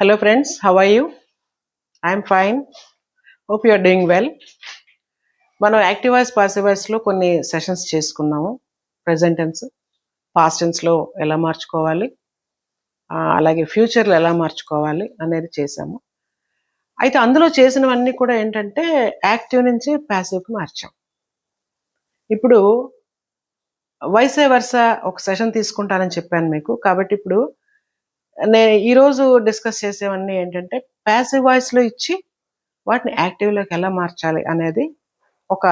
Hello friends, how are you? I am fine. Hope you are doing well. మనం active voice passive వాయిస్లో కొన్ని sessions చేసుకున్నాము. Present tense, past టెన్స్లో ఎలా మార్చుకోవాలి, అలాగే ఫ్యూచర్లో ఎలా మార్చుకోవాలి అనేది చేసాము. అయితే అందులో చేసినవన్నీ కూడా ఏంటంటే యాక్టివ్ నుంచి ప్యాసివ్కి మార్చాం. ఇప్పుడు వైసే వర్స ఒక సెషన్ తీసుకుంటానని చెప్పాను మీకు. కాబట్టి ఇప్పుడు నేను ఈరోజు డిస్కస్ చేసేవన్నీ ఏంటంటే ప్యాసివ్ వాయిస్లో ఇచ్చి వాటిని యాక్టివ్లోకి ఎలా మార్చాలి అనేది ఒక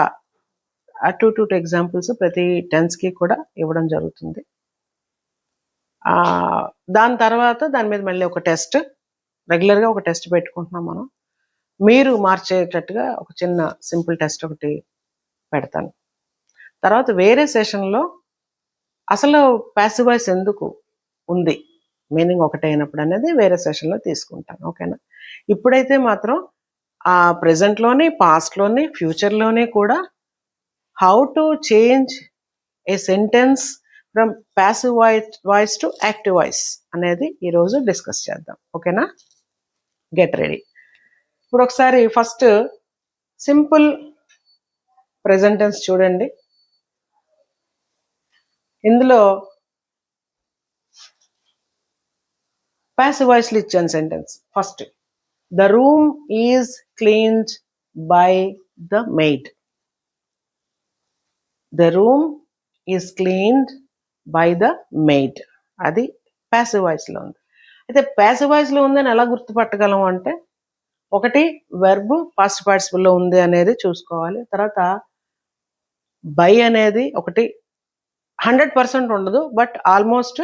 2 ఎగ్జాంపుల్స్ ప్రతి టెన్స్కి కూడా ఇవ్వడం జరుగుతుంది. దాని తర్వాత దాని మీద మళ్ళీ ఒక టెస్ట్, రెగ్యులర్గా ఒక టెస్ట్ పెట్టుకుంటున్నాం మనం. మీరు మార్చేటట్టుగా ఒక చిన్న సింపుల్ టెస్ట్ ఒకటి పెడతాను. తర్వాత వేరే సెషన్లో అసలు ప్యాసివ్ వాయిస్ ఎందుకు ఉంది, మీనింగ్ ఒకటే అయినప్పుడు అనేది వేరే సెషన్లో తీసుకుంటాను. ఓకేనా? ఇప్పుడైతే మాత్రం ప్రెజెంట్లోని, పాస్ట్లోని, ఫ్యూచర్లోని కూడా how to change A sentence from passive voice to active voice అనేది ఈరోజు డిస్కస్ చేద్దాం. ఓకేనా? Get ready. ఇప్పుడు ఒకసారి ఫస్ట్ సింపుల్ ప్రెజెంట్ టెన్స్ చూడండి. ఇందులో ప్యాసివ్ వాయిస్లో ఇచ్చాను sentence. First, the room is cleaned by the maid. The room is cleaned by the maid. అది ప్యాసివ్ వాయిస్లో ఉంది. అయితే ప్యాసివ్ వాయిస్లో ఉందని ఎలా గుర్తుపట్టగలం అంటే, ఒకటి వెర్బ్ పాస్ట్ పార్టిసిపుల్లో ఉంది అనేది చూసుకోవాలి. తర్వాత బై అనేది ఒకటి 100% ఉండదు, బట్ ఆల్మోస్ట్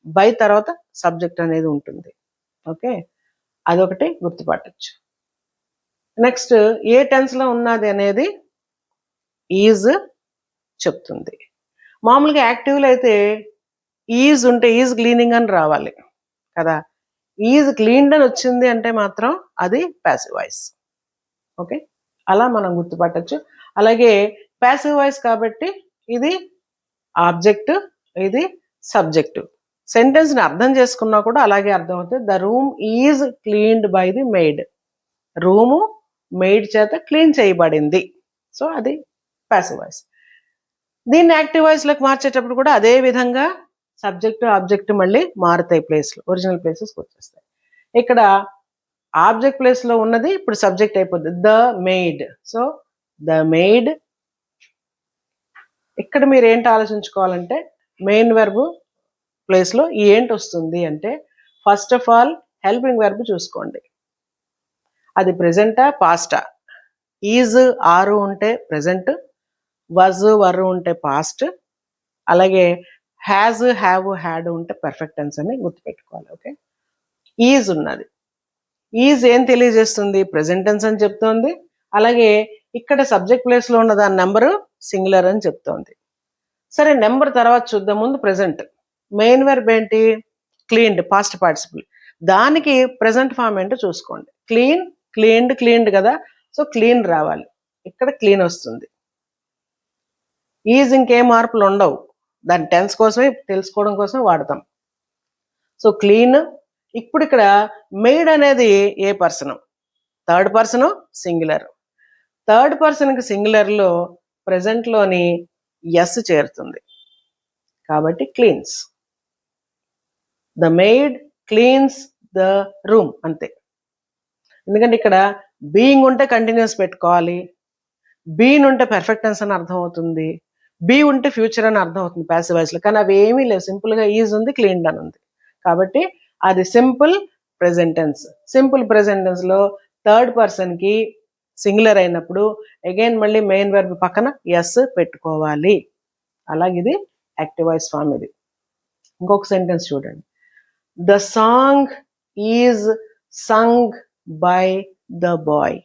బై తర్వాత సబ్జెక్ట్ అనేది ఉంటుంది. ఓకే, అదొకటి గుర్తుపట్టచ్చు. నెక్స్ట్ ఏ టెన్స్లో ఉన్నది అనేది ఈజ్ చెప్తుంది. మామూలుగా యాక్టివ్లో అయితే ఈజ్ ఉంటే ఈజ్ క్లీనింగ్ అని రావాలి కదా. ఈజ్ క్లీన్డ్ అని వచ్చింది అంటే మాత్రం అది ప్యాసివ్ వాయిస్. ఓకే, అలా మనం గుర్తుపట్టచ్చు. అలాగే ప్యాసివ్ వాయిస్ కాబట్టి ఇది ఆబ్జెక్ట్, ఇది సబ్జెక్టు. సెంటెన్స్ని అర్థం చేసుకున్నా కూడా అలాగే అర్థం అవుతుంది. The room is cleaned by the maid. Room maid చేత క్లీన్ చేయబడింది. సో అది ప్యాసివ్ వాయిస్. దీన్ని యాక్టివ్ వాయిస్లోకి మార్చేటప్పుడు కూడా అదే విధంగా సబ్జెక్టు ఆబ్జెక్ట్ మళ్ళీ మారుతాయి, ప్లేస్లో ఒరిజినల్ ప్లేసెస్కి వచ్చేస్తాయి. ఇక్కడ ఆబ్జెక్ట్ ప్లేస్లో ఉన్నది ఇప్పుడు సబ్జెక్ట్ అయిపోద్ది, the maid. So the maid. ఇక్కడ మీరు ఏంటి ఆలోచించుకోవాలంటే, మెయిన్ వెర్బ్ ప్లేస్లో ఏంటి వస్తుంది అంటే, first of all helping verb చూసుకోండి. అది ప్రెజెంటా పాస్టా. ఈజ్ ఆరు ఉంటే ప్రెజెంట్, వజ్ వర్ ఉంటే పాస్ట్, అలాగే హ్యాజ్ హ్యావ్ హ్యాడ్ ఉంటే పర్ఫెక్ట్ టెన్స్ అని గుర్తుపెట్టుకోవాలి. ఓకే, ఈజ్ ఉన్నది. ఈజ్ ఏం తెలియజేస్తుంది? ప్రెజెంట్ టెన్స్ అని చెప్తోంది. అలాగే ఇక్కడ సబ్జెక్ట్ ప్లేస్లో ఉన్న దాని నెంబరు సింగులర్ అని చెప్తోంది. సరే, నెంబర్ తర్వాత చూద్దాం. ముందు ప్రెజెంట్. మెయిన్ వెర్బ్ ఏంటి? Cleaned, past participle. దానికి ప్రెజెంట్ ఫామ్ ఏంటో చూసుకోండి. క్లీన్, క్లీన్డ్, క్లీన్డ్ కదా. సో క్లీన్ రావాలి, ఇక్కడ క్లీన్ వస్తుంది. ఈజ్ ఇంకే మార్పులు ఉండవు, దాని టెన్స్ కోసమే తెలుసుకోవడం కోసం వాడతాం. So clean. ఇప్పుడు ఇక్కడ మెయిడ్ అనేది ఏ person? Third person singular. Third పర్సన్కి సింగులర్లో ప్రెజెంట్లోని ఎస్ చేరుతుంది కాబట్టి cleans. The maid cleans the room, అంతే. ఎందుకంటే ఇక్కడ బీయింగ్ ఉంటే కంటిన్యూస్ పెట్టుకోవాలి, బీన్ ఉంటే పర్ఫెక్ట్ టెన్స్ అని అర్థం అవుతుంది, బీ ఉంటే ఫ్యూచర్ అని అర్థం అవుతుంది ప్యాసివ్ వాయిస్లో. కానీ అవి ఏమీ లేవు, సింపుల్గా ఈజ్ ఉంది, క్లీన్డ్ అని ఉంది. కాబట్టి అది simple present tense. Simple present టెన్స్లో థర్డ్ పర్సన్కి సింగులర్ అయినప్పుడు అగైన్ మళ్ళీ మెయిన్ వెర్బ్ పక్కన ఎస్ పెట్టుకోవాలి. అలాగే ఇది యాక్టివ్ వాయిస్ ఫామ్. ఇది ఇంకొక సెంటెన్స్ చూడండి. The song is sung by the boy.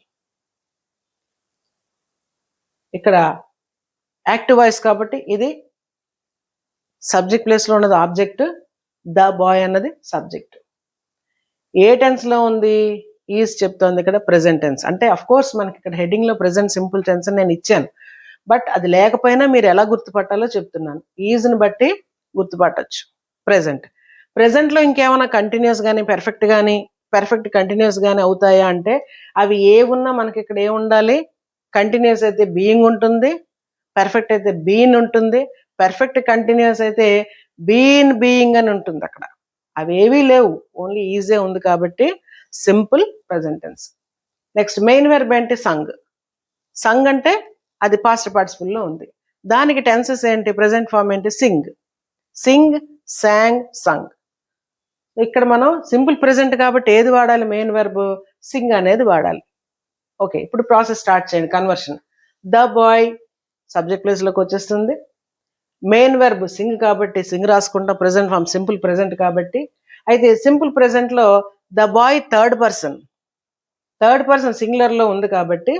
ఇక్కడ యాక్టివ్ వాయిస్ కాబట్టి ఇది సబ్జెక్ట్ ప్లేస్లో ఉన్నది ఆబ్జెక్ట్, ద బాయ్ అన్నది సబ్జెక్ట్. ఏ టెన్స్లో ఉంది? ఈజ్ చెప్తోంది ఇక్కడ ప్రెజెంట్ టెన్స్. అంటే అఫ్ కోర్స్ మనకి ఇక్కడ హెడ్డింగ్లో ప్రెజెంట్ సింపుల్ టెన్స్ అని నేను ఇచ్చాను, బట్ అది లేకపోయినా మీరు ఎలా గుర్తుపట్టాలో చెప్తున్నాను. ఈజ్ని బట్టి గుర్తుపట్టచ్చు. ప్రెజెంట్లో ఇంకేమైనా కంటిన్యూస్ కానీ పర్ఫెక్ట్ కానీ పర్ఫెక్ట్ కంటిన్యూస్ గానే అవుతాయా అంటే అవి ఏ ఉన్నా మనకి ఇక్కడ ఏ ఉండాలి, కంటిన్యూస్ అయితే బీయింగ్ ఉంటుంది, పర్ఫెక్ట్ అయితే బీన్ ఉంటుంది, పర్ఫెక్ట్ కంటిన్యూస్ అయితే బీయింగ్ అని ఉంటుంది. అక్కడ అవి ఏవీ లేవు, ఓన్లీ ఈజే ఉంది కాబట్టి simple present tense. Next main verb ఏంటి, సంగ్. సంగ్ అంటే అది పాస్ట్ పార్టిసిపుల్ లో ఉంది. దానికి టెన్సెస్ ఏంటి, ప్రెజెంట్ ఫామ్ ఏంటి, సింగ్, సింగ్, సాంగ్, సంగ్. ఇక్కడ మనం సింపుల్ ప్రెజెంట్ కాబట్టి ఏది వాడాలి, మెయిన్ వెర్బ్ సింగ్ అనేది వాడాలి. ఓకే, ఇప్పుడు ప్రాసెస్ స్టార్ట్ చేయండి, conversion. The boy subject plus లోకి వచ్చేస్తుంది. మెయిన్ వెర్బ్ సింగ్ కాబట్టి సింగ్ రాసుకుంటాం, ప్రెజెంట్ ఫామ్ సింపుల్ ప్రెజెంట్ కాబట్టి. అయితే సింపుల్ ప్రెజెంట్ లో the boy third person singular లో ఉంది కాబట్టి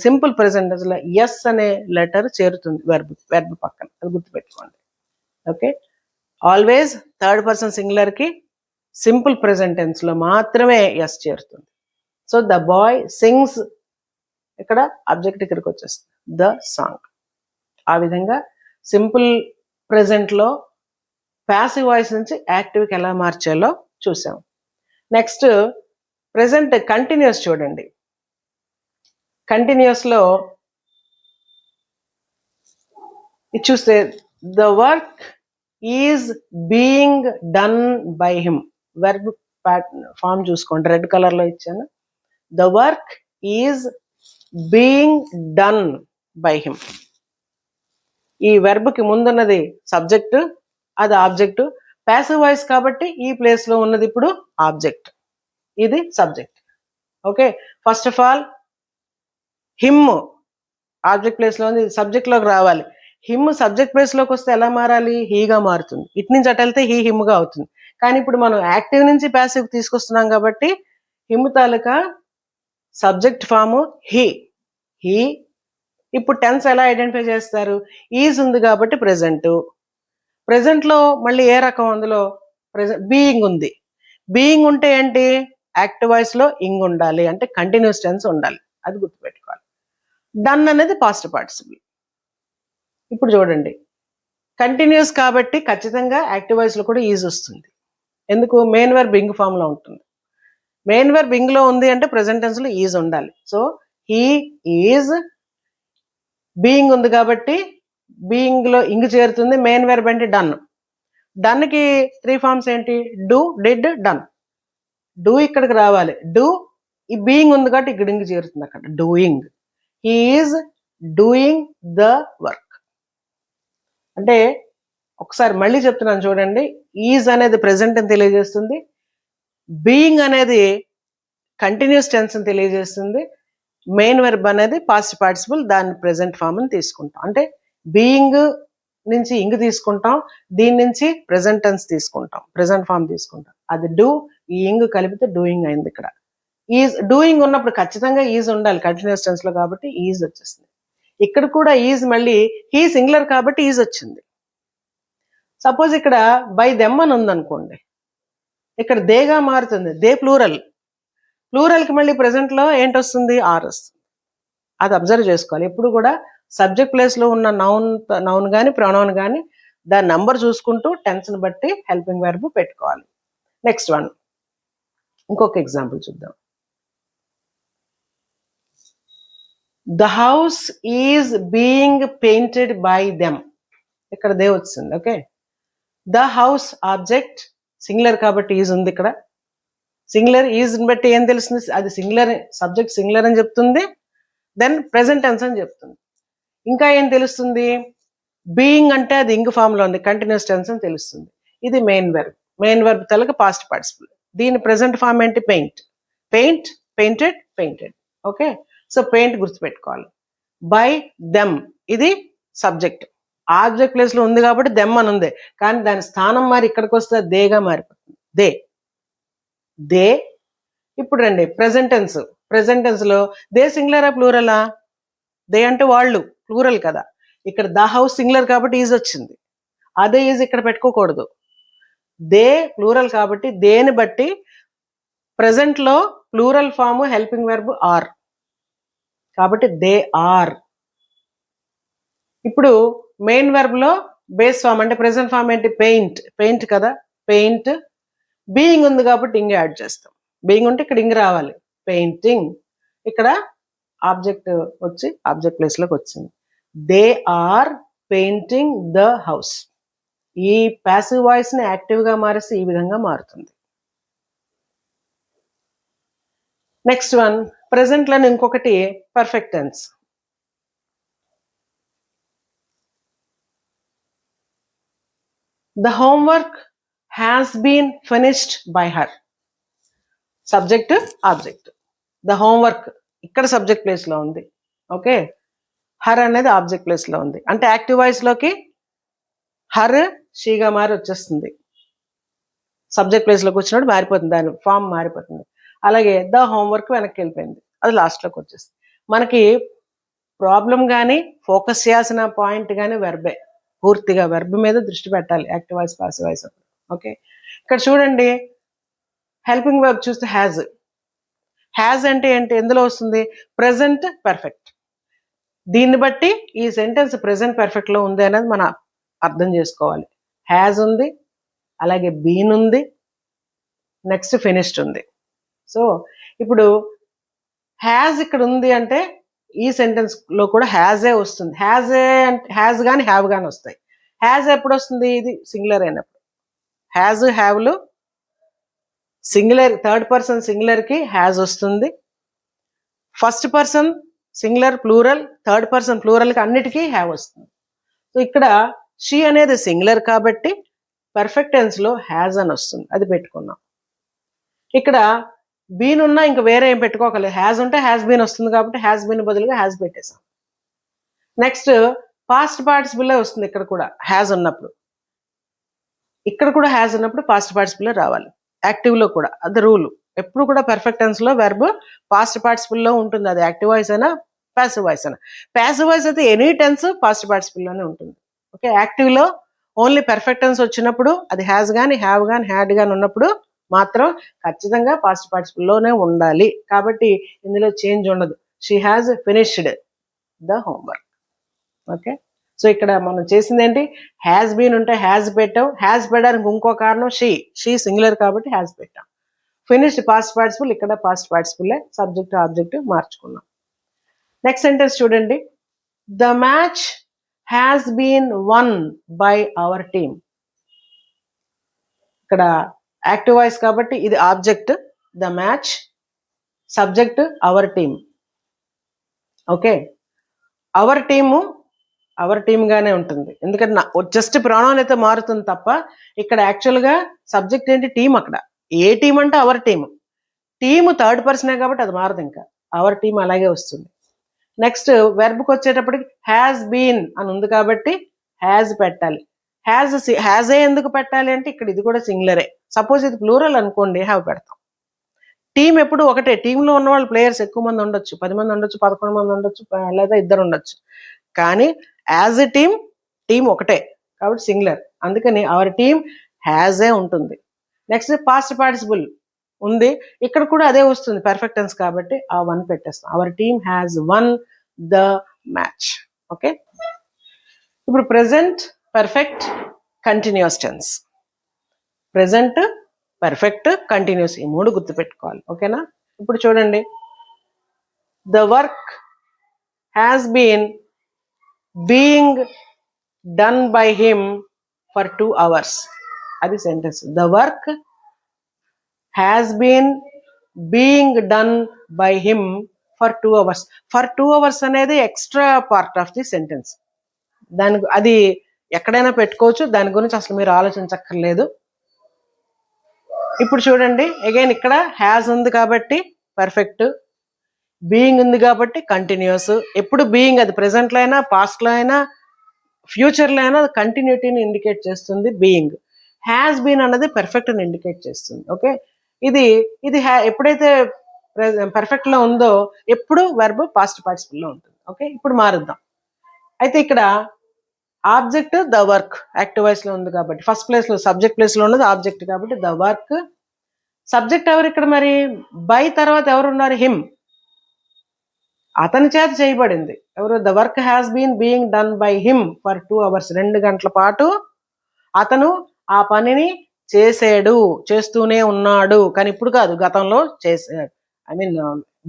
సింపుల్ ప్రెజెంట్ లో ఎస్ అనే లెటర్ చేరుతుంది వెర్బ్ పక్కన, అది గుర్తుపెట్టుకోండి. Okay, always third person singular కి సింపుల్ ప్రెజెంట్ టెన్స్ లో మాత్రమే ఎస్ చేరుతుంది. సో ద బాయ్ సింగ్స్, ఇక్కడ ఆబ్జెక్ట్ ఇక్కడికి వచ్చేస్తుంది, ద సాంగ్. ఆ విధంగా సింపుల్ ప్రెజెంట్ లో ప్యాసివ్ వాయిస్ నుంచి యాక్టివ్కి ఎలా మార్చాలో చూసాం. నెక్స్ట్ ప్రెజెంట్ కంటిన్యూస్ చూడండి. కంటిన్యూస్ లో ఇది చూస్తే the work is being done by him. Verb form చూసుకోండి, రెడ్ కలర్ లో ఇచ్చాను. The work is being done by him. ఈ వెర్బ్ కి ముందున్నది సబ్జెక్ట్, అది ఆబ్జెక్ట్. ప్యాసివ్ వాయిస్ కాబట్టి ఈ ప్లేస్ లో ఉన్నది ఇప్పుడు ఆబ్జెక్ట్, ఇది subject. Okay, first of all him object place లో ఉంది, సబ్జెక్ట్ లోకి రావాలి. హిమ్ సబ్జెక్ట్ ప్లేస్ లోకి వస్తే ఎలా మారాలి, హీగా మారుతుంది. ఇటు నుంచి అటు వెళ్తే హిమ్ గా అవుతుంది. కానీ ఇప్పుడు మనం యాక్టివ్ నుంచి ప్యాసివ్ తీసుకొస్తున్నాం కాబట్టి హిమ్ తాలూకా సబ్జెక్ట్ ఫాము హీ. ఇప్పుడు టెన్స్ ఎలా ఐడెంటిఫై చేస్తారు, ఈజ్ ఉంది కాబట్టి ప్రెజెంట్ లో మళ్ళీ ఏ రకం, అందులో బీయింగ్ ఉంది. బీయింగ్ ఉంటే ఏంటి, యాక్టివ్ వాయిస్ లో ఇంగ్ ఉండాలి, అంటే కంటిన్యూస్ టెన్స్ ఉండాలి, అది గుర్తుపెట్టుకోవాలి. డన్ అనేది పాస్ట్ పార్టిసిపుల్. ఇప్పుడు చూడండి, కంటిన్యూస్ కాబట్టి ఖచ్చితంగా యాక్టివ్ వాయిస్ లో కూడా ఈజ్ వస్తుంది. ఎందుకు, మెయిన్ వెర్బ్ ఇంగ్ ఫామ్ లో ఉంటుంది. మెయిన్ వెర్బ్ ఇంగ్ లో ఉంది అంటే ప్రెజెంట్ టెన్స్ లో ఈజ్ ఉండాలి. సో హీ ఈజ్, బీయింగ్ ఉంది కాబట్టి బీయింగ్ లో ఇంగ్ చేరుతుంది. మెయిన్ వెర్బ్ అంటే డన్. డన్ కి 3 ఫార్మ్స్ ఏంటి, డూ, డిడ్, డన్. డూ ఇక్కడికి రావాలి, డూ ఈ బీయింగ్ ఉంది కాబట్టి ఇక్కడ ఇంగ్ చేరుతుంది, అక్కడ doing. He is doing the work. అంటే ఒకసారి మళ్ళీ చెప్తున్నాను చూడండి, ఈజ్ అనేది ప్రెజెంట్ అని తెలియజేస్తుంది, బీయింగ్ అనేది కంటిన్యూస్ టెన్స్ అని తెలియజేస్తుంది, మెయిన్ వెర్బ్ అనేది పాస్ట్ పార్టిసిపుల్, దాని ప్రెజెంట్ ఫామ్ అని తీసుకుంటాం. అంటే బీయింగ్ నుంచి ఇంగ్ తీసుకుంటాం, దీని నుంచి ప్రెజెంట్ టెన్స్ తీసుకుంటాం, ప్రెజెంట్ ఫామ్ తీసుకుంటాం. అది డూ, ఈ ఇంగ్ కలిపితే డూయింగ్ అయింది. ఇక్కడ ఈజ్, డూయింగ్ ఉన్నప్పుడు ఖచ్చితంగా ఈజ్ ఉండాలి కంటిన్యూస్ టెన్స్ లో కాబట్టి ఈజ్ వచ్చేసింది. ఇక్కడ కూడా ఈజ్, మళ్ళీ హీ సింగులర్ కాబట్టి ఈజ్ వచ్చింది. సపోజ్ ఇక్కడ బై దెమ్ అని ఉందనుకోండి, ఇక్కడ దేగా మారుతుంది, దే ప్లూరల్. కి మళ్ళీ ప్రెజెంట్ లో ఏంటొస్తుంది, ఆర్ వస్తుంది. అది అబ్జర్వ్ చేసుకోవాలి. ఎప్పుడు కూడా సబ్జెక్ట్ ప్లేస్ లో ఉన్న నౌన్ కానీ ప్రొనౌన్ కానీ దాని నంబర్ చూసుకుంటూ టెన్స్ ని బట్టి హెల్పింగ్ వెర్బ్ పెట్టుకోవాలి. నెక్స్ట్ వన్, ఇంకొక ఎగ్జాంపుల్ చూద్దాం. The house is being painted by them. ఇక్కడ దే వచ్చింది. Okay, the house object singular కాబట్టి ఈజ్ ఉంది. ఇక్కడ సింగులర్, ఈజ్ బట్టి ఏం తెలుస్తుంది, అది సింగులర్, సబ్జెక్ట్ సింగులర్ అని చెప్తుంది, దెన్ ప్రెజెంట్ టెన్స్ అని చెప్తుంది. ఇంకా ఏం తెలుస్తుంది, బీయింగ్ అంటే అది ఇంగ్ ఫామ్ లో ఉంది, కంటిన్యూస్ టెన్స్ అని తెలుస్తుంది. ఇది మెయిన్ వెర్బ్ తలక పాస్ట్ పార్టిసిపుల్. దీని ప్రెజెంట్ ఫామ్ ఏంటి, paint, painted. Okay, so paint గుర్తుపెట్టుకోవాలి. బై దెమ్ ఇది సబ్జెక్ట్, ఆబ్జెక్ట్ ప్లేస్ లో ఉంది కాబట్టి దెమ్ అని ఉంది, కానీ దాని స్థానం మారి ఇక్కడికి వస్తే దేగా మారిపోతుంది, దే. ఇప్పుడు రండి ప్రెజెంట్ టెన్స్ లో దే సింగులరా ప్లూరలా, దే అంటే వాళ్ళు, ప్లూరల్ కదా. ఇక్కడ ద హౌస్ సింగులర్ కాబట్టి ఈజ్ వచ్చింది, అదే ఈజ్ ఇక్కడ పెట్టుకోకూడదు. దే ప్లూరల్ కాబట్టి దేని బట్టి ప్రెజెంట్ లో plural form helping verb are కాబట్టి దే ఆర్. ఇప్పుడు మెయిన్ వెర్బ్ లో బేస్ ఫామ్ అంటే ప్రెజెంట్ ఫామ్ ఏంటి, పెయింట్ కదా, పెయింట్. బీయింగ్ ఉంది కాబట్టి ఇంగ్ యాడ్ చేస్తాం. బీయింగ్ ఉంటే ఇక్కడ ఇంగ్ రావాలి, పెయింటింగ్. ఇక్కడ ఆబ్జెక్ట్ వచ్చి ఆబ్జెక్ట్ ప్లేస్ లోకి వచ్చింది. They are painting the house. ఈ ప్యాసివ్ వాయిస్ ని యాక్టివ్ గా మారిస్తే ఈ విధంగా మారుతుంది. నెక్స్ట్ వన్, ప్రెసెంట్ లోని ఇంకొకటి perfect tense. The homework has been finished by her. Subject object. The homework ఇక్కడ సబ్జెక్ట్ ప్లేస్ లో ఉంది. ఓకే, హర్ అనేది ఆబ్జెక్ట్ ప్లేస్ లో ఉంది. అంటే యాక్టివ్ వాయిస్ లోకి హర్ షీగా మారి వచ్చేస్తుంది. సబ్జెక్ట్ ప్లేస్ లోకి వచ్చినప్పుడు మారిపోతుంది, దాని ఫామ్ మారిపోతుంది. అలాగే ద హోంవర్క్ వెనక్కి వెళ్ళిపోయింది, అది లాస్ట్ లోకి వచ్చేస్తుంది. మనకి ప్రాబ్లం కానీ ఫోకస్ చేయాల్సిన పాయింట్ కానీ వెర్బే. పూర్తిగా వెర్బ్ మీద దృష్టి పెట్టాలి active voice passive voice. Okay, ఇక్కడ చూడండి హెల్పింగ్ వర్బ్ చూస్తే హ్యాజ్. హ్యాజ్ అంటే ఏంటి, ఎందులో వస్తుంది, ప్రెసెంట్ పర్ఫెక్ట్. దీన్ని బట్టి ఈ సెంటెన్స్ ప్రెసెంట్ పర్ఫెక్ట్ లో ఉంది అనేది మనం అర్థం చేసుకోవాలి. హ్యాజ్ ఉంది, అలాగే బీన్ ఉంది, నెక్స్ట్ ఫినిష్డ్ ఉంది. సో ఇప్పుడు హ్యాజ్ ఇక్కడ ఉంది అంటే ఈ సెంటెన్స్ లో కూడా హ్యాజే వస్తుంది. హ్యాజ్ కానీ హ్యావ్ కానీ వస్తాయి. హ్యాజ్ ఎప్పుడు వస్తుంది, ఇది సింగులర్ అయినప్పుడు. హ్యాజ్ హ్యావ్లు సింగులర్, థర్డ్ పర్సన్ సింగులర్ కి హ్యాజ్ వస్తుంది. First person singular plural, third person plural కి అన్నిటికీ హ్యావ్ వస్తుంది. సో ఇక్కడ షీ అనేది సింగులర్ కాబట్టి పర్ఫెక్ట్ టెన్స్ లో హ్యాజ్ అని వస్తుంది, అది పెట్టుకున్నాం. ఇక్కడ బీన్ ఉన్నా ఇంకా వేరే ఏం పెట్టుకోకలేదు, హ్యాజ్ ఉంటే హ్యాజ్ బీన్ వస్తుంది కాబట్టి హ్యాజ్ బీన్ బదులుగా హ్యాజ్ పెట్టేసాం. నెక్స్ట్ పాస్ట్ పార్టిసిపుల్ వస్తుంది, ఇక్కడ కూడా హ్యాజ్ ఉన్నప్పుడు. ఇక్కడ కూడా హ్యాజ్ ఉన్నప్పుడు పాస్ట్ పార్టిసిపుల్ రావాలి. యాక్టివ్ లో కూడా అది రూల్. ఎప్పుడు కూడా పర్ఫెక్ట్ టెన్స్ లో వెర్బ్ పాస్ట్ పార్టిసిపుల్ లో ఉంటుంది, అది యాక్టివ్ వాయిస్ అయినా ప్యాసివ్ వాయిస్ అయినా. ప్యాసివ్ వాయిస్ అయితే ఎనీ టెన్స్ పాస్ట్ పార్టిసిపుల్ లోనే ఉంటుంది. ఓకే, యాక్టివ్ లో ఓన్లీ పర్ఫెక్ట్ టెన్స్ వచ్చినప్పుడు, అది హ్యాజ్ కానీ హ్యావ్ కానీ హ్యాడ్ కానీ ఉన్నప్పుడు మాత్రం ఖచ్చితంగా పాస్ట్ పార్టిసిపుల్ లోనే ఉండాలి. కాబట్టి ఇందులో చేంజ్ ఉండదు. She has finished the homework. Okay, so ఇక్కడ మనం చేసింది ఏంటి, హ్యాజ్ బీన్ ఉంటే హ్యాజ్ పెట్టాం. హ్యాజ్ పెట్టడానికి ఇంకో కారణం షీ సింగులర్ కాబట్టి హ్యాజ్ పెట్టాం. ఫినిష్డ్ పాస్ట్ పార్టిసిపుల్, ఇక్కడ పాస్ట్ పార్టిసిపుల్, సబ్జెక్ట్ ఆబ్జెక్ట్ మార్చుకున్నాం. నెక్స్ట్ సెంటెన్స్ చూడండి, the match has been won by our team. ఇక్కడ యాక్టివ్ వాయిస్ కాబట్టి ఇది object the match, subject our team. Okay, our team గానే ఉంటుంది, ఎందుకంటే జస్ట్ ప్రొనౌన్ అయితే మారుతుంది తప్ప ఇక్కడ యాక్చువల్ గా సబ్జెక్ట్ ఏంటి, టీం. అక్కడ ఏ టీం అంటే అవర్ టీమ్. టీమ్ థర్డ్ పర్సనే కాబట్టి అది మారదు, ఇంకా అవర్ టీమ్ అలాగే వస్తుంది. నెక్స్ట్ వెర్బ్కి వచ్చేటప్పటికి హ్యాస్ బీన్ అని ఉంది కాబట్టి హ్యాజ్ పెట్టాలి. హ్యాజే ఎందుకు పెట్టాలి అంటే ఇక్కడ ఇది కూడా సింగులరే. సపోజ్ ఇది ప్లూరల్ అనుకోండి, హ్యావ్ పెడతాం. టీం ఎప్పుడు ఒకటే, టీంలో ఉన్న వాళ్ళు ప్లేయర్స్ ఎక్కువ మంది ఉండొచ్చు, 10 మంది ఉండొచ్చు, 11 మంది ఉండొచ్చు, లేదా 2 ఉండొచ్చు. కానీ యాజ్ ఎ టీం ఒకటే కాబట్టి సింగులర్, అందుకని అవర్ టీమ్ హ్యాజే ఉంటుంది. నెక్స్ట్ పాస్ట్ పార్టిసిపుల్ ఉంది, ఇక్కడ కూడా అదే వస్తుంది పర్ఫెక్ట్ టెన్స్ కాబట్టి ఆ వన్ పెట్టేస్తాం. Our team has won the match. Okay, ఇప్పుడు present perfect continuous tense. Present perfect continuous, ఈ 3 గుర్తుపెట్టుకోవాలి. ఓకేనా, ఇప్పుడు చూడండి, the work has been being done by him for 2 hours. అది sentence. The work has been being done by him for 2 hours. For 2 hours అనేది extra part of the sentence. అది ఎక్కడైనా పెట్టుకోవచ్చు, దాని గురించి అసలు మీరు ఆలోచించక్కర్లేదు. ఇప్పుడు చూడండి, అగైన్ ఇక్కడ హ్యాజ్ ఉంది కాబట్టి పర్ఫెక్ట్, బీయింగ్ ఉంది కాబట్టి కంటిన్యూస్. ఎప్పుడు బీయింగ్ అది ప్రెసెంట్ లో అయినా పాస్ట్ లో అయినా ఫ్యూచర్ లో అయినా కంటిన్యూటీని ఇండికేట్ చేస్తుంది బీయింగ్. హ్యాస్ బీన్ అన్నది పర్ఫెక్ట్ ని ఇండికేట్ చేస్తుంది. ఓకే, ఇది ఎప్పుడైతే పర్ఫెక్ట్ లో ఉందో ఎప్పుడు వెర్బ్ పాస్ట్ పార్టిసిపుల్ లో ఉంటుంది. ఓకే, ఇప్పుడు మారుద్దాం. అయితే ఇక్కడ object the work active voice లో ఉంది కాబట్టి ఫస్ట్ ప్లేస్ లో, సబ్జెక్ట్ ప్లేస్ లో ఉన్నది ఆబ్జెక్ట్ కాబట్టి ద వర్క్. సబ్జెక్ట్ ఎవరు ఇక్కడ మరి, బై తర్వాత ఎవరు ఉన్నారు, హిమ్, అతని చేత చేయబడింది. ఎవరు, the work has been being done by him for 2 hours. 2 గంటల పాటు అతను ఆ పనిని చేసాడు, చేస్తూనే ఉన్నాడు. కానీ ఇప్పుడు కాదు, గతంలో చేసాడు. I mean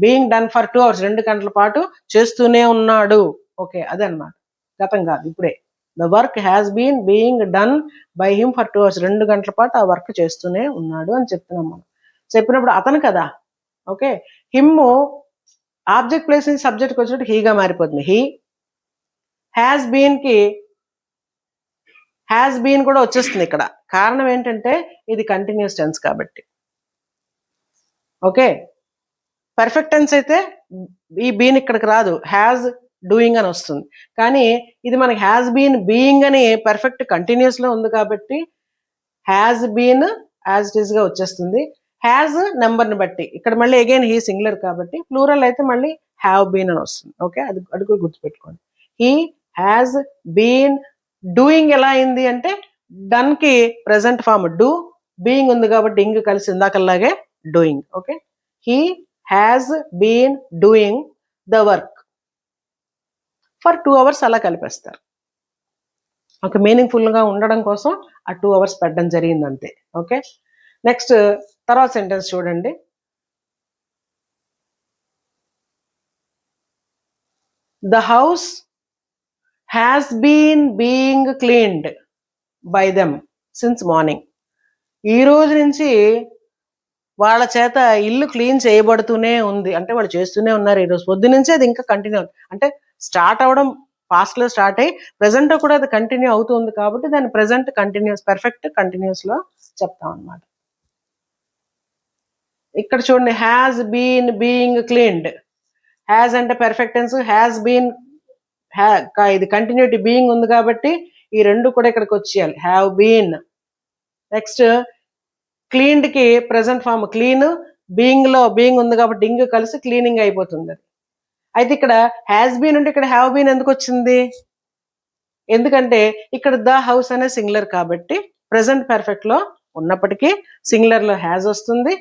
being done for 2 hours, 2 గంటల పాటు చేస్తూనే ఉన్నాడు. ఓకే, అదనమాట. గతం కాదు, ఇప్పుడే. The work has been being done by him for 2 hours, 2 గంటల పాటు ఆ వర్క్ చేస్తూనే ఉన్నాడు అని చెప్తున్నాం మనం. చెప్పినప్పుడు అతను కదా. ఓకే, హిమ్ ఆబ్జెక్ట్ ప్లేస్ నుంచి సబ్జెక్ట్కి వచ్చినట్టు హీగా మారిపోతుంది. హీ హ్యాస్ బీన్ కి హ్యాస్ బీన్ కూడా వచ్చేస్తుంది ఇక్కడ. కారణం ఏంటంటే ఇది కంటిన్యూస్ టెన్స్ కాబట్టి. ఓకే, పర్ఫెక్ట్ టెన్స్ అయితే ఈ బీన్ ఇక్కడికి రాదు, హ్యాస్ డూయింగ్ అని వస్తుంది. కానీ ఇది మనకి హ్యాస్ బీన్ బీయింగ్ అని పర్ఫెక్ట్ కంటిన్యూస్ లో ఉంది కాబట్టి has been as it is గా వచ్చేస్తుంది. హ్యాస్ నెంబర్ని బట్టి, ఇక్కడ మళ్ళీ అగైన్ హీ సింగులర్ కాబట్టి, ప్లూరల్ అయితే మళ్ళీ హ్యావ్ బీన్ అని వస్తుంది. ఓకే, అది కూడా గుర్తుపెట్టుకోండి. హీ హ్యాస్ బీన్ డూయింగ్ ఎలా అయింది అంటే డన్ కి ప్రెసెంట్ ఫామ్ డూ, బీయింగ్ ఉంది కాబట్టి ఇంగ్ కలిసి ఇందాకలాగే doing. Okay, he has been doing the work for 2 hours అలా కలిపేస్తారు. ఓకే, మీనింగ్ఫుల్ గా ఉండడం కోసం ఆ 2 hours పెట్టడం జరిగింది అంతే. ఓకే, నెక్స్ట్ తర్వాత సెంటెన్స్ చూడండి. The house has been being cleaned by them since morning. ఈ రోజు నుంచి వాళ్ళ చేత ఇల్లు క్లీన్ చేయబడుతూనే ఉంది, అంటే వాళ్ళు చేస్తూనే ఉన్నారు ఈ రోజు పొద్దు నుంచి. అది ఇంకా కంటిన్యూ, అంటే స్టార్ట్ అవడం పాస్ట్ లో స్టార్ట్ అయ్యి ప్రెసెంట్ కూడా అది కంటిన్యూ అవుతుంది కాబట్టి దాన్ని ప్రెసెంట్ కంటిన్యూస్, పర్ఫెక్ట్ కంటిన్యూస్ లో చెప్తాం అన్నమాట. ఇక్కడ చూడండి, has been being cleaned. Has అంటే పర్ఫెక్ట్ టెన్స్, హ్యాస్ బీన్ ఇది కంటిన్యూటీ బీయింగ్ ఉంది కాబట్టి ఈ రెండు కూడా ఇక్కడికి వచ్చేయాలి, హ్యావ్ బీన్. నెక్స్ట్ క్లీన్డ్ కి ప్రెసెంట్ ఫామ్ క్లీన్, బీయింగ్ లో బీయింగ్ ఉంది కాబట్టి ఇంగ్ కలిసి క్లీనింగ్ అయిపోతుంది. అయితే ఇక్కడ హ్యాస్ బీన్ ఉంటే ఇక్కడ హ్యావ్ బీన్ ఎందుకు వచ్చింది? ఎందుకంటే ఇక్కడ ద హౌస్ అనే సింగులర్ కాబట్టి ప్రెసెంట్ పర్ఫెక్ట్ లో ఉన్నప్పటికీ సింగులర్ లో హ్యాస్ వస్తుంది.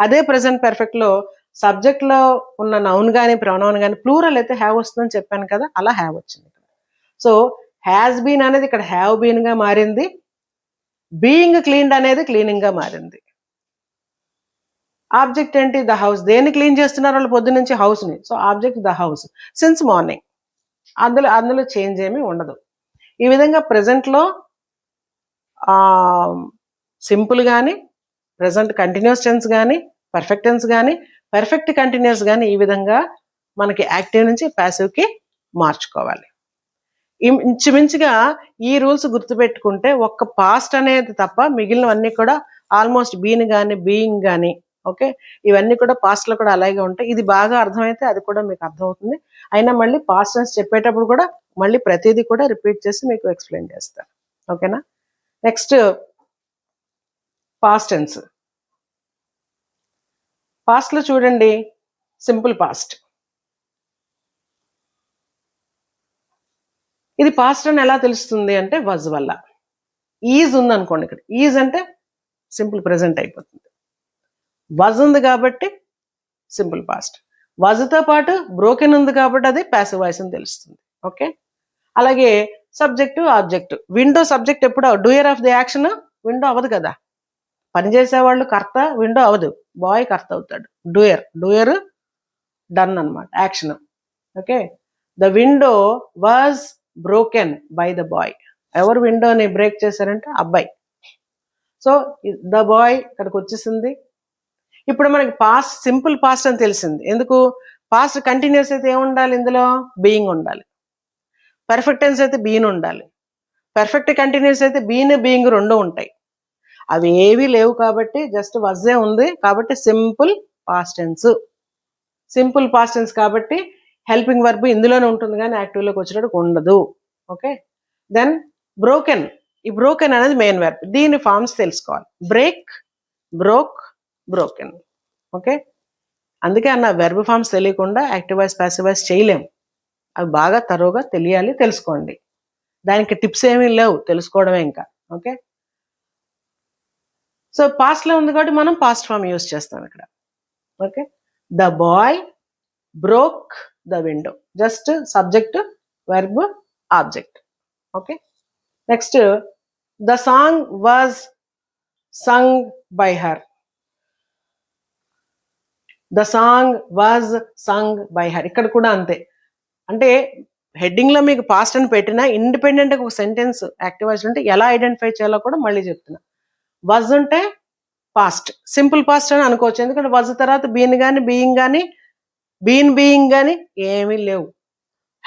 అదే ప్రెసెంట్ పర్ఫెక్ట్ లో సబ్జెక్ట్ లో ఉన్న నౌన్ కానీ ప్రొనౌన్ కానీ ప్లూరల్ అయితే హ్యావ్ వస్తుందని చెప్పాను కదా, అలా హ్యావ్ వచ్చింది. సో హ్యాస్ బీన్ అనేది ఇక్కడ హ్యావ్ బీన్ గా మారింది, బీయింగ్ క్లీన్డ్ అనేది క్లీనింగ్ గా మారింది. ఆబ్జెక్ట్ ఏంటి? The house. దేన్ని క్లీన్ చేస్తున్నారు వాళ్ళు పొద్దు నుంచి? హౌస్ ని. So object the house since morning. అందులో చేంజ్ ఏమీ ఉండదు. ఈ విధంగా ప్రెసెంట్ లో సింపుల్ కానీ, ప్రెసెంట్ కంటిన్యూస్ టెన్స్ కానీ, పర్ఫెక్ట్ టెన్స్ కానీ, పర్ఫెక్ట్ కంటిన్యూస్ కానీ ఈ విధంగా మనకి యాక్టివ్ నుంచి ప్యాసివ్ కి మార్చుకోవాలి. ఇంచుమించుగా ఈ రూల్స్ గుర్తుపెట్టుకుంటే ఒక్క పాస్ట్ అనేది తప్ప మిగిలినవన్నీ కూడా ఆల్మోస్ట్ బీన్ కానీ బీయింగ్ కానీ, ఓకే, ఇవన్నీ కూడా పాస్ట్ లో కూడా అలాగే ఉంటాయి. ఇది బాగా అర్థమైతే అది కూడా మీకు అర్థమవుతుంది. అయినా మళ్ళీ పాస్ట్ టెన్స్ చెప్పేటప్పుడు కూడా మళ్ళీ ప్రతిదీ కూడా రిపీట్ చేసి మీకు ఎక్స్ప్లెయిన్ చేస్తాను. ఓకేనా? Next past tense. పాస్ట్ లో చూడండి, సింపుల్ పాస్ట్. ఇది పాస్ట్ అని ఎలా తెలుస్తుంది అంటే వాజ్ వల్ల. ఈజ్ ఉంది అనుకోండి, ఇక్కడ ఈజ్ అంటే సింపుల్ ప్రెసెంట్ అయిపోతుంది. వాజ్ ఉంది కాబట్టి సింపుల్ పాస్ట్. వాజ్తో పాటు బ్రోకెన్ ఉంది కాబట్టి అది ప్యాసివ్ వాయిస్ అని తెలుస్తుంది. ఓకే, అలాగే సబ్జెక్టు ఆబ్జెక్ట్. విండో సబ్జెక్ట్ ఎప్పుడు? Doer of the action window అవ్వదు కదా. పనిచేసేవాళ్ళు కర్త, విండో అవ్వదు, బాయ్ కర్త అవుతాడు. డూయర్ డన్ అన్నమాట, action. Okay, the window was broken by the boy. ఎవరు విండోని బ్రేక్ చేశారంటే అబ్బాయి. సో ద బాయ్ ఇక్కడికి వచ్చేసింది. ఇప్పుడు మనకి పాస్ట్ సింపుల్ పాస్ట్ అని తెలిసింది. ఎందుకు? పాస్ట్ కంటిన్యూస్ అయితే ఏముండాలి ఇందులో? బీయింగ్ ఉండాలి. పర్ఫెక్ట్ టెన్స్ అయితే బీన్ ఉండాలి. పర్ఫెక్ట్ కంటిన్యూస్ అయితే బీన్ బీయింగ్ రెండు ఉంటాయి. అవి ఏవి లేవు కాబట్టి జస్ట్ వజే ఉంది కాబట్టి simple past tense. Simple past tense కాబట్టి హెల్పింగ్ వర్బ్ ఇందులోనే ఉంటుంది కానీ యాక్టివ్లోకి వచ్చేటప్పుడు ఉండదు. Okay, then broken. ఈ బ్రోకెన్ అనేది మెయిన్ వర్బ్. దీని ఫార్మ్స్ తెలుసుకోవాలి. Break, broke, broken. ఓకే, అందుకే అన్న వెర్బ్ ఫార్మ్స్ తెలియకుండా యాక్టివ్ వాయిస్ ప్యాసివ్ వాయిస్ చేయలేము. అవి బాగా తరోగా తెలియాలి, తెలుసుకోండి. దానికి టిప్స్ ఏమీ లేవు, తెలుసుకోవడమే ఇంకా. ఓకే, సో పాస్ట్ లో ఉంది కాబట్టి మనం పాస్ట్ ఫామ్ యూజ్ చేస్తాం ఇక్కడ. Okay, the boy broke the window. Just subject, verb, object. Okay, next the song was sung by her. The song was sung by her. ఇక్కడ కూడా అంతే. అంటే హెడ్డింగ్ లో మీకు పాస్ట్ అని పెట్టినా ఇండిపెండెంట్ గా ఒక సెంటెన్స్ యాక్టివ్ వాయిస్ ఉంటే ఎలా ఐడెంటిఫై చేయాలో కూడా మళ్ళీ చెప్తున్నా. వాజ్ ఉంటే పాస్ట్, సింపుల్ పాస్ట్ అని అనుకోవచ్చు. ఎందుకంటే వాజ్ తర్వాత బీన్ కానీ బీయింగ్ కానీ బీయింగ్ కానీ ఏమీ లేవు.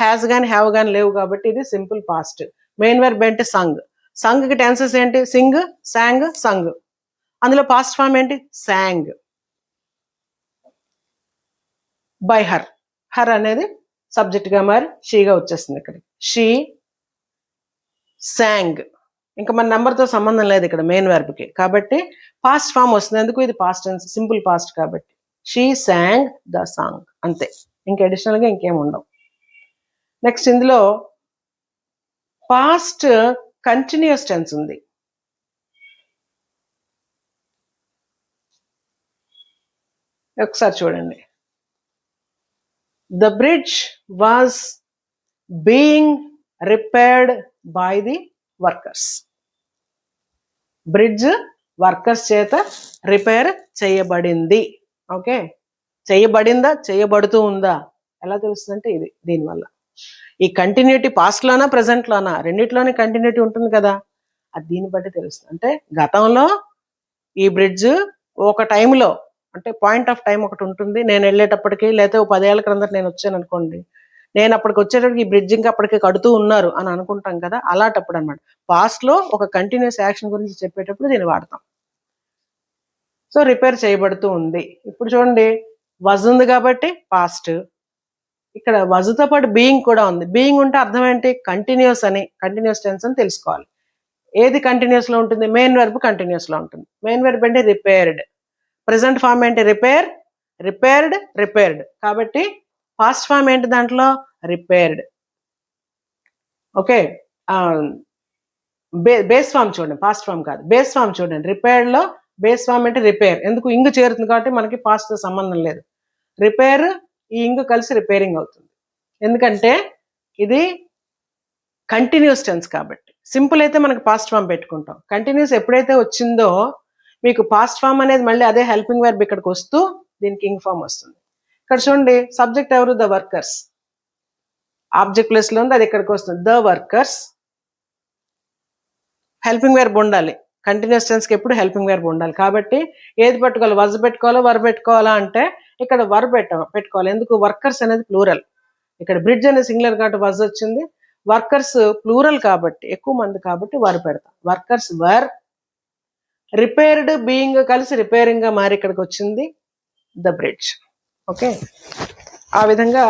హ్యాస్ కానీ హ్యావ్ కానీ లేవు కాబట్టి ఇది సింపుల్ పాస్ట్. మెయిన్ వర్బ్ ఏంటి? సంగ్. సంగ్ కి టెన్సెస్ ఏంటి? సింగ్, సాంగ్, సంగ్. అందులో పాస్ట్ ఫామ్ ఏంటి? సాంగ్. By her. హర్ అనేది సబ్జెక్ట్ గా మారి షీగా వచ్చేస్తుంది ఇక్కడ. She song. ఇంకా మన నెంబర్తో సంబంధం లేదు ఇక్కడ మెయిన్ వర్బ్కి, కాబట్టి పాస్ట్ ఫామ్ వస్తుంది. ఎందుకు? ఇది పాస్ట్ టెన్స్, సింపుల్ పాస్ట్ కాబట్టి. She song the song. అంతే, ఇంకా అడిషనల్గా ఇంకేం ఉండవు. నెక్స్ట్ ఇందులో పాస్ట్ కంటిన్యూస్ టెన్స్ ఉంది. ఒకసారి చూడండి. The bridge was being repaired by the workers. Bridge workers చేత రిపేర్ చేయబడింది. ఓకే, చేయబడిందా చేయబడుతూ ఉందా ఎలా తెలుస్తుందంటే ఇది దీనివల్ల. ఈ కంటిన్యూటీ పాస్ట్ లోనా ప్రెసెంట్ లోనా రెండిట్లోనే కంటిన్యూటీ ఉంటుంది కదా, అది దీన్ని బట్టి తెలుస్తుంది. అంటే గతంలో ఈ బ్రిడ్జ్ ఒక టైంలో, అంటే పాయింట్ ఆఫ్ టైం ఒకటి ఉంటుంది, నేను వెళ్ళేటప్పటికి, లేకపోతే 10 ఏళ్ల క్రిందట నేను వచ్చాను అనుకోండి, నేను అప్పటికి వచ్చేటప్పటికి ఈ బ్రిడ్జ్ ఇంకా అప్పటికి కడుతూ ఉన్నారు అని అనుకుంటాం కదా, అలాంటప్పుడు అనమాట. పాస్ట్ లో ఒక కంటిన్యూస్ యాక్షన్ గురించి చెప్పేటప్పుడు దీన్ని వాడతాం. సో రిపేర్ చేయబడుతూ ఉంది. ఇప్పుడు చూడండి, వజ్ ఉంది కాబట్టి పాస్ట్. ఇక్కడ వజ్తో పాటు బీయింగ్ కూడా ఉంది. బీయింగ్ ఉంటే అర్థం ఏంటి? కంటిన్యూస్ అని, కంటిన్యూస్ టెన్స్ అని తెలుసుకోవాలి. ఏది కంటిన్యూస్ లో ఉంటుంది? మెయిన్ వెర్బ్ కంటిన్యూస్ లో ఉంటుంది. మెయిన్ వెర్బ్ అంటే రిపేర్డ్. ప్రెసెంట్ ఫామ్ ఏంటి? Repair, repaired, repaired. కాబట్టి పాస్ట్ ఫామ్ ఏంటి దాంట్లో? రిపేర్డ్. ఓకే, బేస్ ఫామ్ చూడండి, పాస్ట్ ఫామ్ కాదు, బేస్ ఫామ్ చూడండి. రిపేర్డ్ లో బేస్ ఫామ్ అంటే రిపేర్. ఎందుకు? ఇంగు చేరుతుంది కాబట్టి మనకి పాస్ట్ తో సంబంధం లేదు. రిపేర్, ఈ ఇంగు కలిసి రిపేరింగ్ అవుతుంది. ఎందుకంటే ఇది కంటిన్యూస్ టెన్స్ కాబట్టి. సింపుల్ అయితే మనకి పాస్ట్ ఫామ్ పెట్టుకుంటాం. కంటిన్యూస్ ఎప్పుడైతే వచ్చిందో మీకు పాస్ట్ ఫామ్ అనేది మళ్ళీ అదే హెల్పింగ్ వర్బ్ ఇక్కడికి వస్తూ దీనికి ఇంగ్ ఫామ్ వస్తుంది. ఇక్కడ చూడండి, సబ్జెక్ట్ ఎవరు? The workers. ఆబ్జెక్ట్ ప్లేస్ లో ఉంది, అది ఇక్కడికి వస్తుంది. The workers. హెల్పింగ్ వర్బ్ ఉండాలి. కంటిన్యూస్ టెన్స్ కి ఎప్పుడు హెల్పింగ్ వర్బ్ ఉండాలి. కాబట్టి ఏది పెట్టుకోవాలి? వజ్ పెట్టుకోవాలా వర్బ్ పెట్టుకోవాలా అంటే ఇక్కడ వర్బ్ పెట్టుకోవాలి. ఎందుకు? వర్కర్స్ అనేది ప్లూరల్. ఇక్కడ బ్రిడ్జ్ అనేది సింగులర్ కాబట్టి వజ్ వచ్చింది. వర్కర్స్ ప్లూరల్ కాబట్టి ఎక్కువ మంది కాబట్టి వర్బ్ పెడతాం. వర్కర్స్ వర్ రిపేర్డ్, బీయింగ్ కలిసి రిపేరింగ్ గా మారి ఇక్కడికి వచ్చింది ద బ్రిడ్జ్. ఓకే, ఆ విధంగా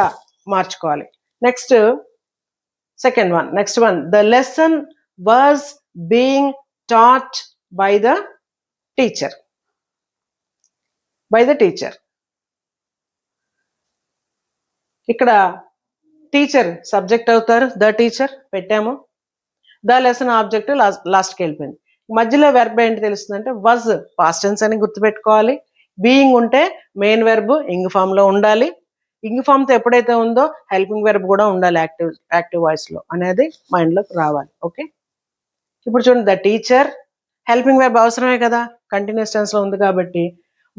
మార్చుకోవాలి. Next second one, next one, the lesson was being taught by the teacher. By the teacher. ఇక్కడ టీచర్ సబ్జెక్ట్ అవుతారు, ద టీచర్ పెట్టాము. ద లెసన్ ఆబ్జెక్ట్ లాస్ట్కి వెళ్ళిపోయింది. మధ్యలో వెర్బ్ ఏంటి తెలుస్తుందంటే వజ్, పాస్ట్ టెన్స్ అని గుర్తుపెట్టుకోవాలి. బీయింగ్ ఉంటే మెయిన్ వెర్బ్ ఇంగ్ ఫామ్ లో ఉండాలి. ఇంగ్ ఫామ్ తో ఎప్పుడైతే ఉందో హెల్పింగ్ వెర్బ్ కూడా ఉండాలి యాక్టివ్ వాయిస్ లో అనేది మైండ్ లోకి రావాలి. ఓకే, ఇప్పుడు చూడండి, ద టీచర్. హెల్పింగ్ వెర్బ్ అవసరమే కదా, కంటిన్యూస్ టెన్స్ లో ఉంది కాబట్టి.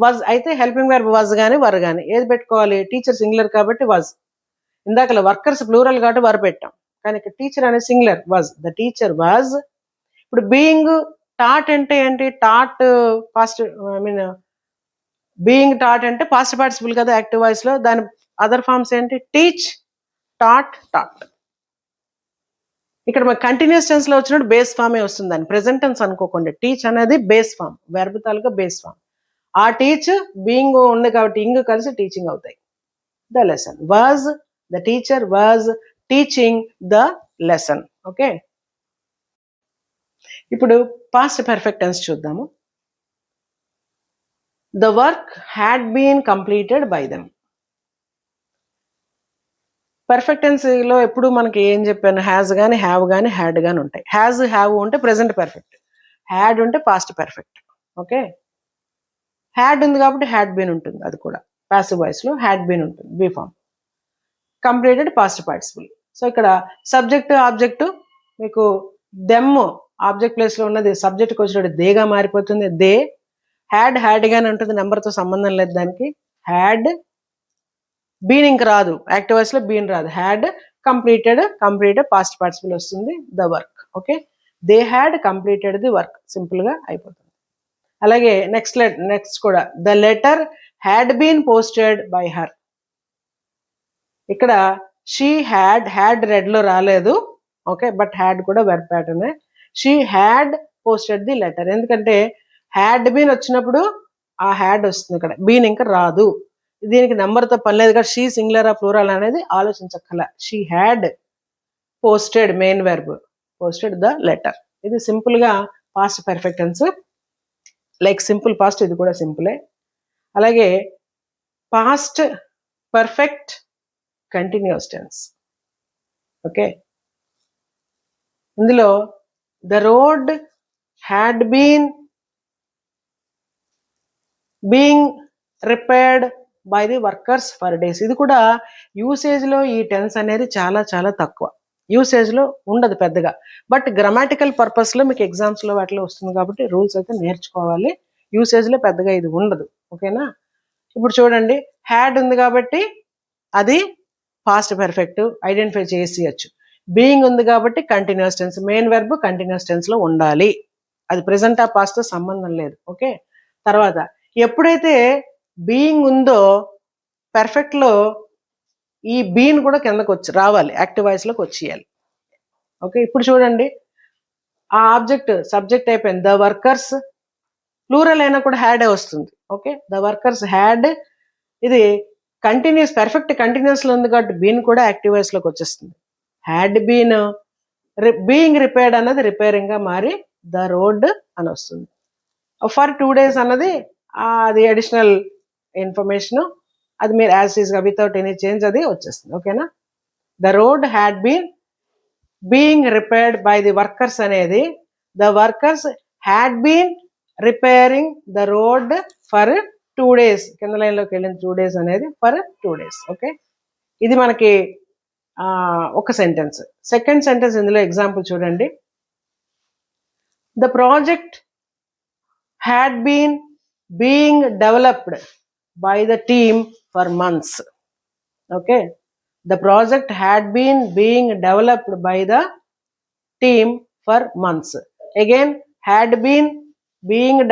వజ్ అయితే హెల్పింగ్ వెర్బ్ వజ్ కానీ వర్ కానీ ఏది పెట్టుకోవాలి? టీచర్ సింగులర్ కాబట్టి వజ్. ఇందాక వర్కర్స్ ప్లూరల్ కాబట్టి వర్ పెట్టాం, కానీ ఇక్కడ టీచర్ అనేది singular, was. The teacher was. ఇప్పుడు బీయింగ్ టాట్ అంటే ఏంటి? Taught past, I mean being taught అంటే పాస్ట్ పార్టిసిపుల్ కదా యాక్టివ్ వాయిస్ లో. దాని అదర్ ఫార్మ్స్ ఏంటి? Teach, taught, taught. ఇక్కడ మనకి కంటిన్యూస్ టెన్స్ లో వచ్చినప్పుడు బేస్ ఫామే వస్తుంది. దాన్ని ప్రెసెంట్ టెన్స్ అనుకోకుండా. టీచ్ అనేది బేస్ ఫామ్, వెర్బ్ తాలూకా బేస్ ఫామ్. ఆ టీచ్ బీయింగ్ ఉంది కాబట్టి ఇంగ్ కలిసి టీచింగ్ అవుతాయి. The lesson was, the teacher was teaching the lesson. Okay, ఇప్పుడు పాస్ట్ పర్ఫెక్ట్ టెన్స్ చూద్దాము. The work had been completed by them. Perfect tense లో ఎప్పుడు మనకి ఏం చెప్పాను? హ్యాజ్ కానీ హ్యావ్ కానీ హ్యాడ్ కానీ ఉంటాయి. హ్యాజ్, హ్యావ్ ఉంటే ప్రెసెంట్ పర్ఫెక్ట్, హ్యాడ్ ఉంటే పాస్ట్ పర్ఫెక్ట్. ఓకే, హ్యాడ్ ఉంది కాబట్టి హ్యాడ్ బీన్ ఉంటుంది, అది కూడా పాసివ్ వాయిస్ లో హ్యాడ్ బీన్ ఉంటుంది, be form. Completed past participle. So ఇక్కడ సబ్జెక్ట్ ఆబ్జెక్ట్ మీకు దెమ్ ఆబ్జెక్ట్ ప్లేస్లో ఉన్నది సబ్జెక్ట్కి వచ్చినప్పుడు దేగా మారిపోతుంది. దే. హ్యాడ్గానే ఉంటుంది, నెంబర్తో సంబంధం లేదు దానికి. హ్యాడ్. బీన్ ఇంక రాదు, యాక్టివ్ వాయిస్లో బీన్ రాదు. హ్యాడ్ కంప్లీటెడ్ పాస్ట్ పార్టిసిపుల్ వస్తుంది, the work. Okay, they had completed the work, సింపుల్గా అయిపోతుంది. అలాగే నెక్స్ట్ కూడా the letter had been posted by her. ఇక్కడ షీ హ్యాడ్ రెడ్లో రాలేదు, ఓకే, బట్ హ్యాడ్ కూడా వెర్బ్ ప్యాటర్నే. She had posted the letter, ఎందుకంటే హ్యాడ్ బీన్ వచ్చినప్పుడు ఆ హ్యాడ్ వస్తుంది, ఇక్కడ బీన్ ఇంకా రాదు. దీనికి నెంబర్తో పని లేదు కదా, షీ సింగులర్ ప్లూరల్ అనేది ఆలోచించక్కల. She had posted, main verb, posted the letter. ఇది సింపుల్గా past perfect tense. Like simple past ఇది కూడా సింపులే. అలాగే past perfect continuous tense. Okay, ఇందులో the road had being repaired by the workers for days. ఇది కూడా యూసేజ్లో ఈ టెన్స్ అనేది చాలా చాలా తక్కువ, యూసేజ్లో ఉండదు పెద్దగా. బట్ గ్రామాటికల్ పర్పస్లో మీకు ఎగ్జామ్స్లో వాటిలో వస్తుంది కాబట్టి రూల్స్ అయితే నేర్చుకోవాలి. యూసేజ్లో పెద్దగా ఇది ఉండదు. ఓకేనా, ఇప్పుడు చూడండి, హ్యాడ్ ఉంది కాబట్టి అది పాస్ట్ పర్ఫెక్ట్, ఐడెంటిఫై చేసేయచ్చు. బీయింగ్ ఉంది కాబట్టి continuous tense, main verb continuous టెన్స్లో ఉండాలి, అది ప్రెజెంట్ ఆ పాస్ట్తో సంబంధం లేదు. ఓకే, తర్వాత ఎప్పుడైతే బీయింగ్ ఉందో పర్ఫెక్ట్లో ఈ బీన్ కూడా కిందకు రావాలి, యాక్టివ్ వాయిస్లోకి వచ్చేయాలి. ఓకే, ఇప్పుడు చూడండి, ఆ ఆబ్జెక్ట్ సబ్జెక్ట్ అయిపోయింది, ద వర్కర్స్ ప్లూరల్ అయినా కూడా హ్యాడే వస్తుంది. ఓకే, ద వర్కర్స్ హ్యాడ్, ఇది కంటిన్యూస్ పర్ఫెక్ట్ కంటిన్యూస్లో ఉంది కాబట్టి బీన్ కూడా యాక్టివ్ వాయిస్లోకి వచ్చేస్తుంది. హ్యాడ్ బీన్ బీయింగ్ రిపేర్డ్ అన్నది రిపేరింగ్గా మారి ద రోడ్ అని వస్తుంది. ఫర్ 2 days అన్నది అది అడిషనల్ ఇన్ఫర్మేషన్, అది మీరు యాజ్ ఈజ్గా వితౌట్ ఎనీ చేంజ్ అది వచ్చేస్తుంది. ఓకేనా, the road had being repaired by the workers అనేది the workers had been repairing the road for 2 days, కింద లైన్లోకి వెళ్ళిన 2 days అనేది ఫర్ 2 days. ఓకే, ఇది మనకి ఒక సెంటెన్స్. సెకండ్ సెంటెన్స్, ఇందులో ఎగ్జాంపుల్ చూడండి, the project had being developed by the team for months. Okay, the project had being developed by the team for months. Again had being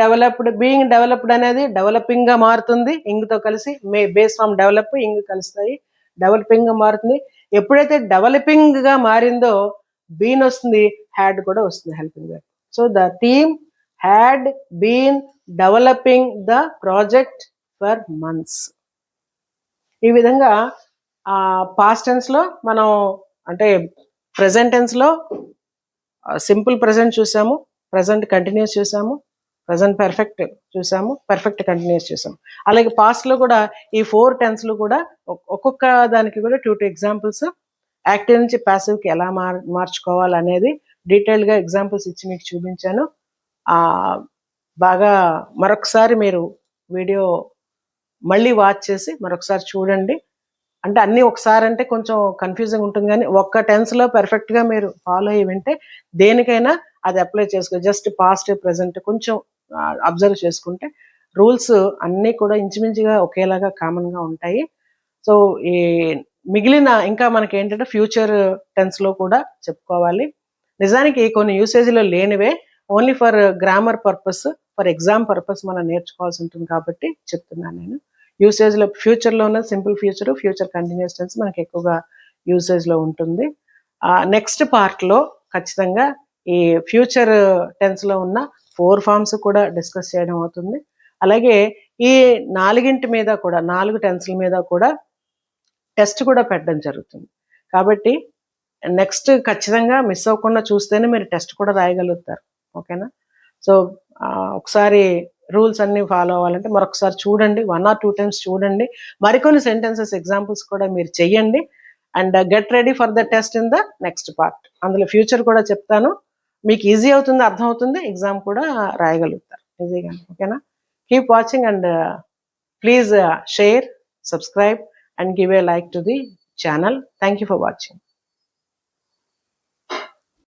developed అనేది డెవలపింగ్గా మారుతుంది, ఇంగ్తో కలిసి base from develop ఇంగ్ కలుస్తాయి, డెవలపింగ్గా మారుతుంది. ఎప్పుడైతే డెవలపింగ్గా మారిందో been వస్తుంది, had కూడా వస్తుంది, helping verb. So the team had been developing the project for months. ఈ విధంగా పాస్ట్ టెన్స్లో మనం అంటే ప్రెజెంట్ టెన్స్లో సింపుల్ ప్రెజెంట్ చూసాము, ప్రెజెంట్ కంటిన్యూస్ చూసాము, ప్రెజెంట్ పర్ఫెక్ట్ చూసాము, పర్ఫెక్ట్ కంటిన్యూస్ చూసాము. అలాగే పాస్ట్లో కూడా ఈ 4 టెన్స్లు కూడా ఒక్కొక్క దానికి కూడా 2 ఎగ్జాంపుల్స్, యాక్టివ్ నుంచి ప్యాసివ్కి ఎలా మార్చుకోవాలనేది డీటెయిల్డ్గా ఎగ్జాంపుల్స్ ఇచ్చి మీకు చూపించాను. బాగా మరొకసారి మీరు వీడియో మళ్ళీ వాచ్ చేసి మరొకసారి చూడండి. అంటే అన్నీ ఒకసారి అంటే కొంచెం కన్ఫ్యూజింగ్ ఉంటుంది, కానీ ఒక్క టెన్స్లో పర్ఫెక్ట్గా మీరు ఫాలో అయ్యి వింటే దేనికైనా అది అప్లై చేసుకో. జస్ట్ పాస్ట్ ప్రెజెంట్ కొంచెం అబ్జర్వ్ చేసుకుంటే రూల్స్ అన్నీ కూడా ఇంచుమించుగా ఒకేలాగా కామన్గా ఉంటాయి. సో ఈ మిగిలిన ఇంకా మనకి ఏంటంటే ఫ్యూచర్ టెన్స్లో కూడా చెప్పుకోవాలి. నిజానికి కొన్ని యూసేజ్లో లేనివే, only for grammar purpose, for exam purpose మనం నేర్చుకోవాల్సి ఉంటుంది కాబట్టి చెప్తున్నాను నేను. యూసేజ్లో ఫ్యూచర్లో ఉన్న సింపుల్ ఫ్యూచర్ కంటిన్యూస్ టెన్స్ మనకి ఎక్కువగా యూసేజ్లో ఉంటుంది. నెక్స్ట్ పార్ట్లో ఖచ్చితంగా ఈ ఫ్యూచర్ టెన్స్లో ఉన్న 4 ఫార్మ్స్ కూడా డిస్కస్ చేయడం అవుతుంది. అలాగే ఈ 4 మీద కూడా 4 టెన్స్ల మీద కూడా టెస్ట్ కూడా పెట్టడం జరుగుతుంది. కాబట్టి నెక్స్ట్ ఖచ్చితంగా మిస్ అవ్వకుండా చూస్తేనే మీరు టెస్ట్ కూడా రాయగలుగుతారు. ఓకేనా, సో ఒకసారి రూల్స్ అన్ని ఫాలో అవ్వాలంటే మరొకసారి చూడండి, 1 or 2 times చూడండి, మరికొన్ని సెంటెన్సెస్ ఎగ్జాంపుల్స్ కూడా మీరు చెయ్యండి. And get ready for the test in the next part. అందులో ఫ్యూచర్ కూడా చెప్తాను, మీకు ఈజీ అవుతుంది, అర్థం అవుతుంది, ఎగ్జామ్ కూడా రాయగలుగుతారు ఈజీగా. ఓకేనా, keep watching and please share, subscribe and give a like to the channel. Thank you for watching.